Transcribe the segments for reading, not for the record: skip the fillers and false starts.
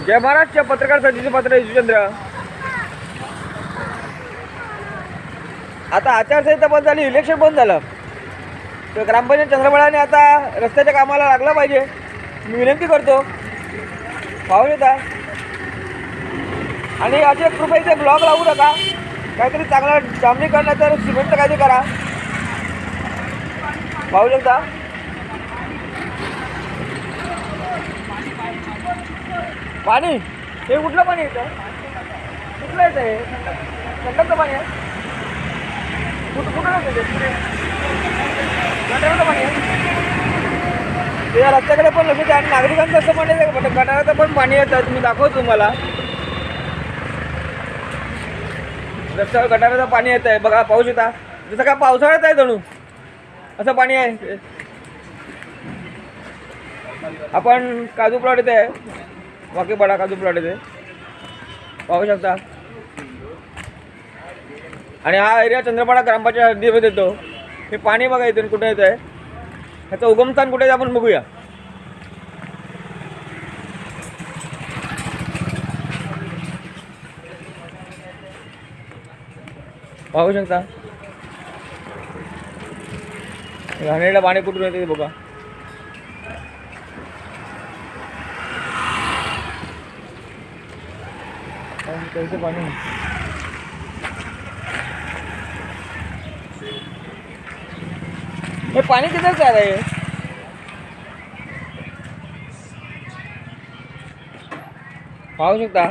जय महाराष्ट्र पत्रकार संधीचे पात्र यशचंद्र. आता आचारसंहिता बंद झाली, इलेक्शन बंद झालं, तर ग्रामपंचायत चंद्रबळाने आता रस्त्याच्या कामाला लागलं पाहिजे. मी विनंती करतो पाहून येता. आणि असे कृपया इथे ब्लॉक लावू नका. काहीतरी चांगला डांबरी करणार तर सिमेंटचं काहीतरी करा. पाहू शकता पाणी. हे कुठलं पाणी येतं? कुठलं येतं हे? गटाराचं पाणी आहे. कुठं येतं ते? गटाराचं पाणी आहे. ते या रस्त्याकडे पण लक्ष द्या. आणि नागरिकांचं असं म्हणायचं आहे गटाराचं पण पाणी येतं. मी दाखवतो तुम्हाला. रस्त्यावर गटाराचं पाणी येत आहे बघा, पाहू शकता. जसं काय पावसाळ्यात आहे जणू असं पाणी आहे. आपण काजू प्लॉट येते आहे, वाकी बडा काजू प्लॉट येते, पाहू शकता. आणि हा एरिया चंद्रपाडा ग्रामपंचायत हद्दीमध्ये येतो. हे पाणी बघा इथून कुठे येत आहे, ह्याचं उगमस्थान कुठे आहे आपण बघूया. पाहू शकता घाणेरडं पाणी कुठून येते बघा. कैसे पाणी हे पाणी किधर से आ रहा है? पाहू शकता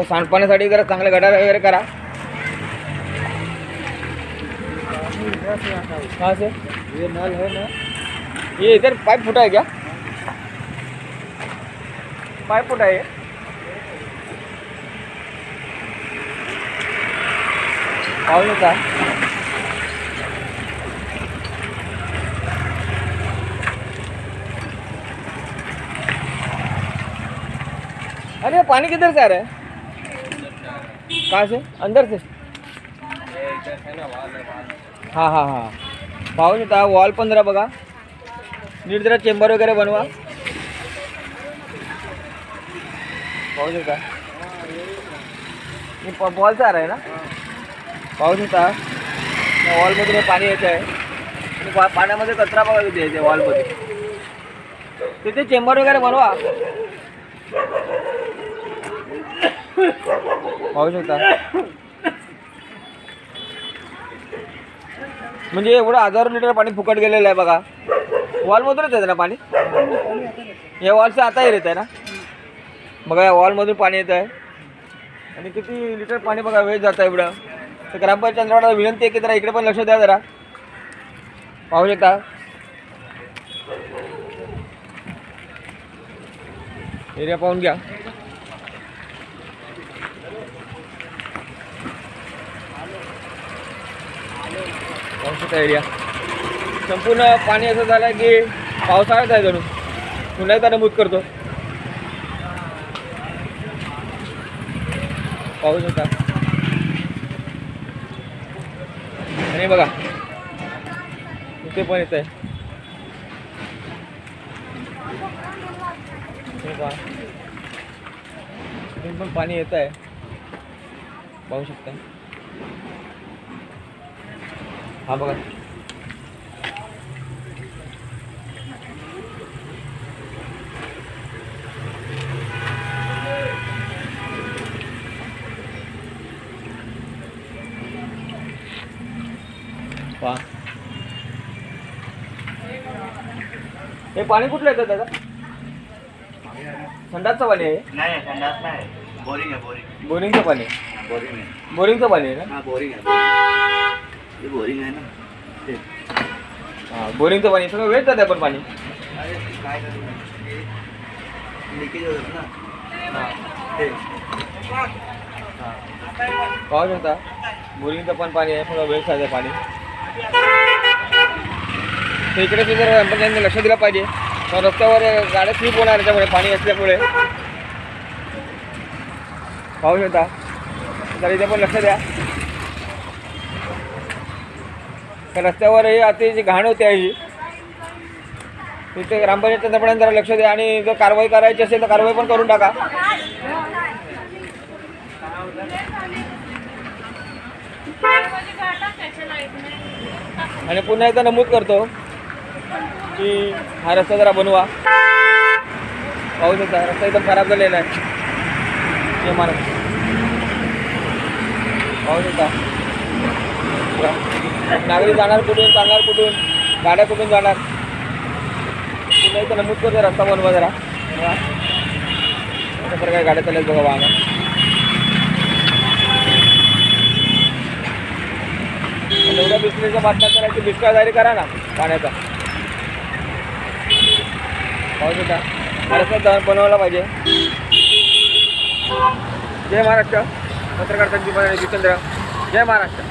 सांडपाण्यासाठी जरा चांगले गटार वगैरे करा. कहाँ से ये नल है ना, ये इधर पाइप फूटा है क्या? पाइप फूटा है. पाहू का अरे पानी किधर से आ रहा है? कहाँ से? अंदर से. हाँ हाँ हाँ पाहू शकता. वॉल पण जरा बघा नीट, जरा चेंबर वगैरे बनवा. पाहू शकता वॉल से आ रहा है ना. पाहू शकता वॉलमधून पाणी येत आहे. आणि पाण्यामध्ये कचरा बघा किती येते वॉलमध्ये. तिथे चेंबर वगैरे बनवा. पाहू शकता म्हणजे एवढं हजारो लिटर पाणी फुकट गेलेलं आहे बघा. वॉलमधूनच येतं ना पाणी. या वॉलचं आताही येत आहे ना बघा. या वॉलमधून पाणी येत आहे आणि किती लिटर पाणी बघा वेळ जात आहे एवढं. तर ग्रामपंचायत चंद्रवाडाला विनंती आहे की जरा इकडे पण लक्ष द्या जरा. पाहू शकता एरिया पाहून घ्या. एरिया संपूर्ण पाणी असं झालं की पावसाळ्यात आहे जणू. पुन्हा एकदा नमूद करतो. पाहू शकता आणि बघा इथे पण येत आहे. पण पाणी येत आहे पाहू शकता. हा बघा पहा. हे पाणी कुठलं येतं दादा? संडासचं पाणी आहे? नाही संडास नाही, बोरिंग आहे. बोरिंगचं पाणी. बोरिंगचं पाणी आहे ना? बोरिंग आहे. हे बोरिंग आहे ना ते. हां बोरिंगचं पाणी सगळं वेळ जातं पण पाणी. काय लिकेज होतं ना हां ते. पाहू शकता बोरिंगचं पण पाणी आहे, थोडं वेळ आहे पाणी. तर इकडे जर ग्रामपंचायतीने लक्ष दिलं पाहिजे. तर रस्त्यावर गाड्या स्लिप होणार याच्यामुळे पाणी असल्यामुळे. पाहू शकता तर इथे पण लक्ष द्या. तर रस्त्यावर ही अतिशय घाण होते आहे. तिथे ग्रामपंचायतीपर्यंत जरा लक्ष द्या आणि जर कारवाई करायची असेल तर कारवाई पण करून टाका. आणि पुन्हा एकदा नमूद करतो की हा रस्ता जरा बनवा. पाहू शकता रस्ता एकदम खराब झालेला आहे. पाहू शकता नागरिक जाणार कुठून, चालणार कुठून, गाड्या कुठून जाणार. पुन्हा एकदा नमूद करतो रस्ता बनवा जरा. अशा प्रकारे गाड्या चालत बघा वाहनं. एवढ्या बिस्किटचा बातम्या करायची, बिस्का जारी करा ना पाण्याचा. पाहू शकता रस्ता बनवला पाहिजे. जय महाराष्ट्र. पत्रकार संजीव जितेंद्र. जय महाराष्ट्र.